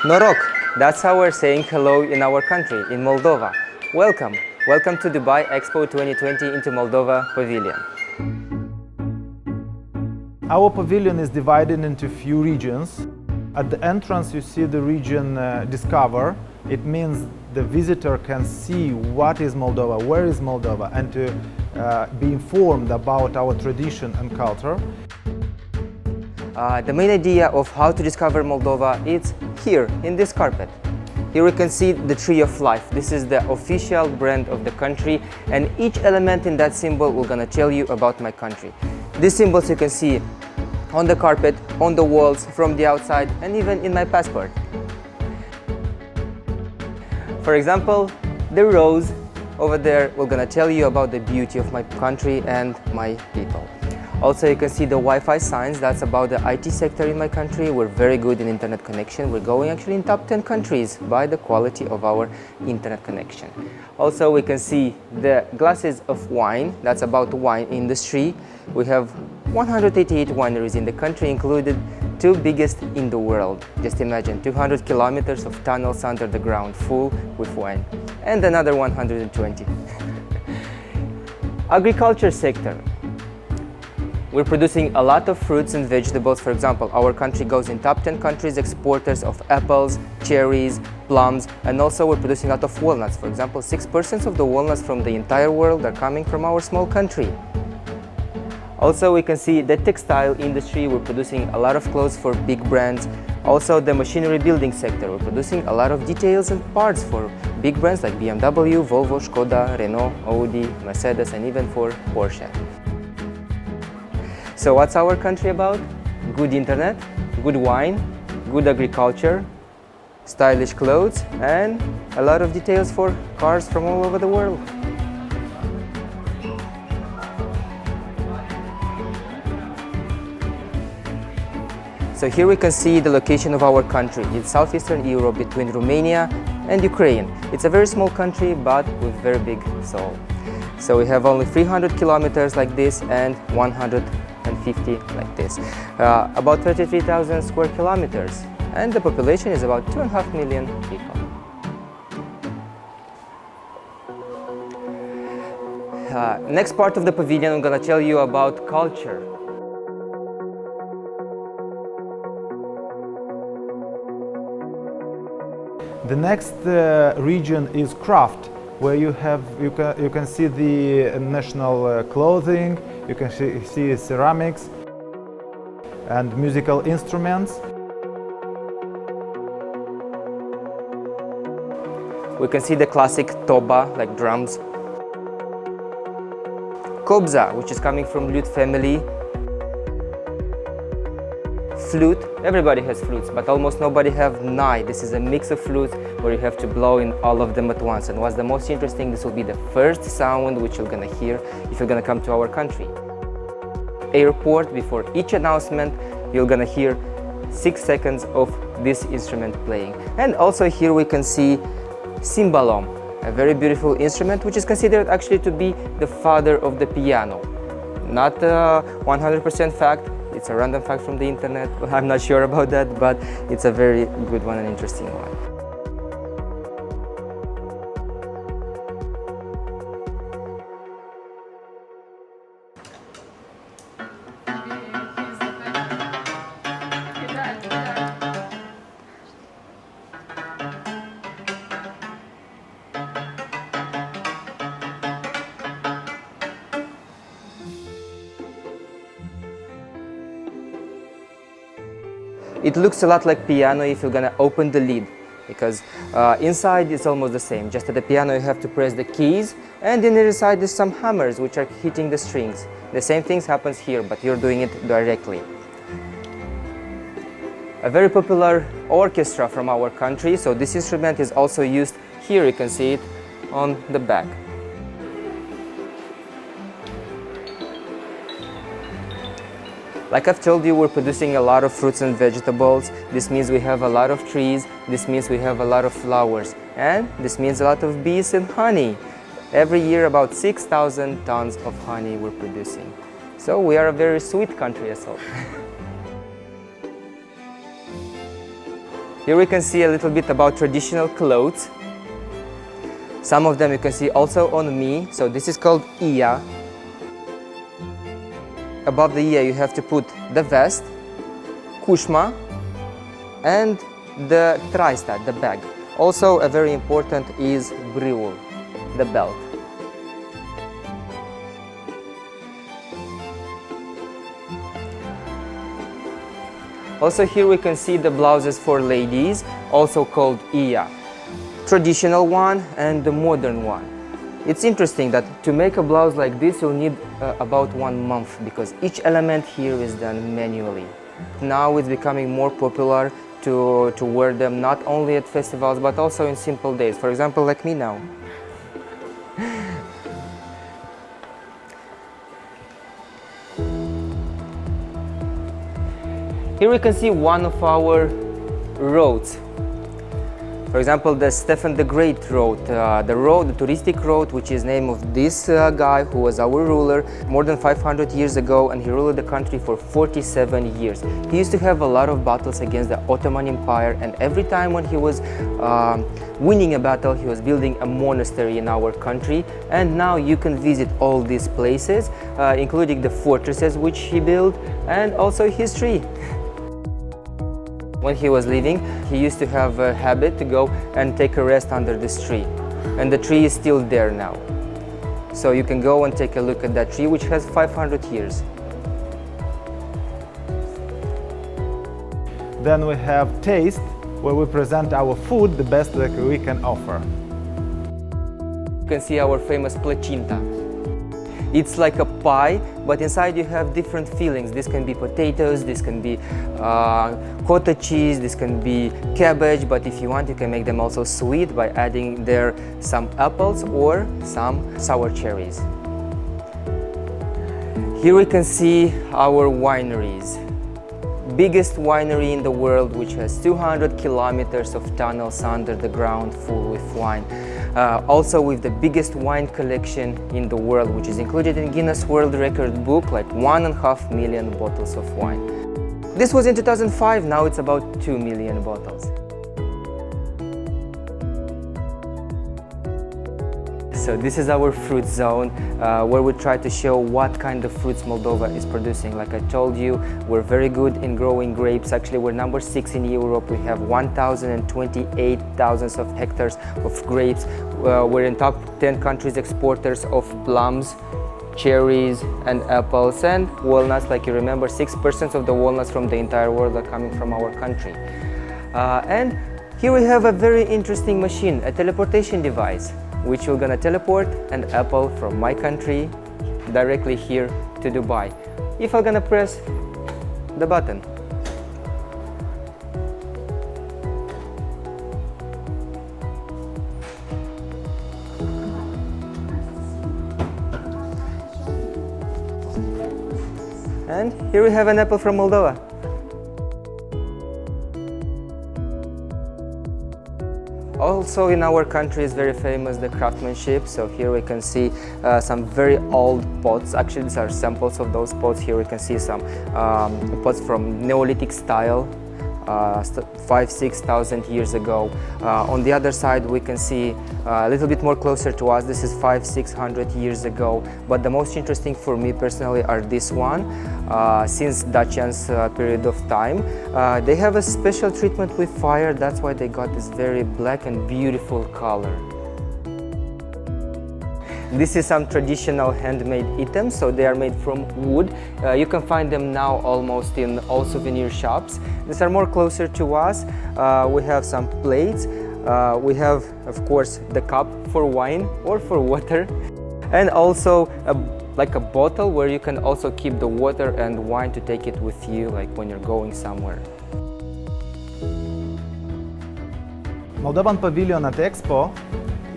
Norok, that's how we're saying hello in our country, in Moldova. Welcome. Welcome to Dubai Expo 2020 into Moldova Pavilion. Our pavilion is divided into few regions. At the entrance you see the region Discover. It means the visitor can see what is Moldova, where is Moldova, and to be informed about our tradition and culture. The main idea of how to discover Moldova is here, in this carpet. Here we can see the Tree of Life. This is the official brand of the country, and each element in that symbol will gonna tell you about my country. These symbols you can see on the carpet, on the walls, from the outside, and even in my passport. For example, the rose over there will gonna tell you about the beauty of my country and my people. Also, you can see the Wi-Fi signs. That's about the IT sector in my country. We're very good in internet connection. We're going actually in top 10 countries by the quality of our internet connection. Also, we can see the glasses of wine. That's about the wine industry. We have 188 wineries in the country, included 2 biggest in the world. Just imagine 200 kilometers of tunnels under the ground full with wine, and another 120. Agriculture sector. We're producing a lot of fruits and vegetables. For example, our country goes in top 10 countries exporters of apples, cherries, plums, and also we're producing a lot of walnuts. For example, 6% of the walnuts from the entire world are coming from our small country. Also, we can see the textile industry. We're producing a lot of clothes for big brands. Also, the machinery building sector. We're producing a lot of details and parts for big brands like BMW, Volvo, Skoda, Renault, Audi, Mercedes, and even for Porsche. So what's our country about? Good internet, good wine, good agriculture, stylish clothes, and a lot of details for cars from all over the world. So here we can see the location of our country. It's southeastern Europe between Romania and Ukraine. It's a very small country, but with very big soul. So we have only 300 kilometers like this and 150 like this. About 33,000 square kilometers. And the population is about 2.5 million people. Next part of the pavilion, I'm gonna tell you about culture. The next region is craft, where you can see the national clothing, you can see ceramics and musical instruments. We can see the classic toba, like drums. Kobza, which is coming from lute family. Flute, everybody has flutes, but almost nobody have nai. This is a mix of flutes where you have to blow in all of them at once. And what's the most interesting, this will be the first sound which you're gonna hear if you're gonna come to our country. Airport, before each announcement, you're gonna hear 6 seconds of this instrument playing. And also here we can see cimbalom, a very beautiful instrument which is considered actually to be the father of the piano. Not a 100% fact. It's a random fact from the internet. I'm not sure about that, but it's a very good one and interesting one. It looks a lot like piano if you're gonna open the lid, because inside it's almost the same. Just at the piano you have to press the keys, and in the other side there's some hammers which are hitting the strings. The same things happens here, but you're doing it directly. A very popular orchestra from our country, so this instrument is also used here. You can see it on the back. Like I've told you, we're producing a lot of fruits and vegetables. This means we have a lot of trees. This means we have a lot of flowers. And this means a lot of bees and honey. Every year about 6,000 tons of honey we're producing. So we are a very sweet country as well. Here we can see a little bit about traditional clothes. Some of them you can see also on me. So this is called iya. Above the iya you have to put the vest, kushma, and the traista, the bag. Also a very important is briul, the belt. Also here we can see the blouses for ladies, also called iya. Traditional one and the modern one. It's interesting that to make a blouse like this you'll need about 1 month because each element here is done manually. Now it's becoming more popular to wear them not only at festivals but also in simple days. For example, like me now. Here we can see one of our roads. For example, the Stefan the Great road, the touristic road, which is name of this guy who was our ruler more than 500 years ago, and he ruled the country for 47 years. He used to have a lot of battles against the Ottoman Empire, and every time when he was winning a battle, he was building a monastery in our country. And now you can visit all these places, including the fortresses which he built, and also his tree. When he was leaving, he used to have a habit to go and take a rest under this tree. And the tree is still there now. So you can go and take a look at that tree, which has 500 years. Then we have taste, where we present our food the best that we can offer. You can see our famous placinta. It's like a pie, but inside you have different fillings. This can be potatoes, this can be cottage cheese, this can be cabbage, but if you want you can make them also sweet by adding there some apples or some sour cherries. Here we can see our wineries. Biggest winery in the world, which has 200 kilometers of tunnels under the ground full with wine. Also with the biggest wine collection in the world, which is included in Guinness World Record book, like 1.5 million bottles of wine. This was in 2005, now it's about 2 million bottles. So this is our fruit zone, where we try to show what kind of fruits Moldova is producing. Like I told you, we're very good in growing grapes. Actually, we're number 6 in Europe. We have 1,028,000 of hectares of grapes. We're in top 10 countries exporters of plums, cherries and apples and walnuts. Like you remember, 6% of the walnuts from the entire world are coming from our country. And here we have a very interesting machine, a teleportation device, which we're gonna teleport an apple from my country directly here to Dubai. If I'm gonna press the button. And here we have an apple from Moldova. Also in our country is very famous the craftsmanship. So here we can see some very old pots. Actually, these are samples of those pots. Here we can see some pots from Neolithic style, 5,000–6,000 years ago. On the other side we can see a little bit more closer to us. This is 500–600 years ago. But the most interesting for me personally are this one. Since Dacian's period of time, they have a special treatment with fire. That's why they got this very black and beautiful color. This is some traditional handmade items, so they are made from wood. You can find them now almost in all souvenir shops. These are more closer to us. We have some plates. We have, of course, the cup for wine or for water, and also like a bottle where you can also keep the water and wine to take it with you, like when you're going somewhere. Moldovan Pavilion at Expo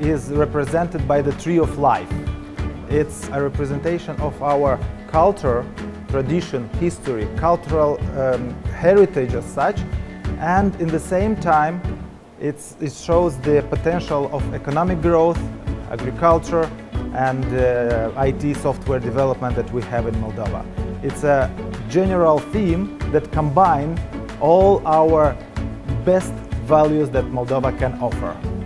is represented by the Tree of Life. It's a representation of our culture, tradition, history, cultural heritage as such, and in the same time it shows the potential of economic growth, agriculture and IT software development that we have in Moldova. It's a general theme that combines all our best values that Moldova can offer.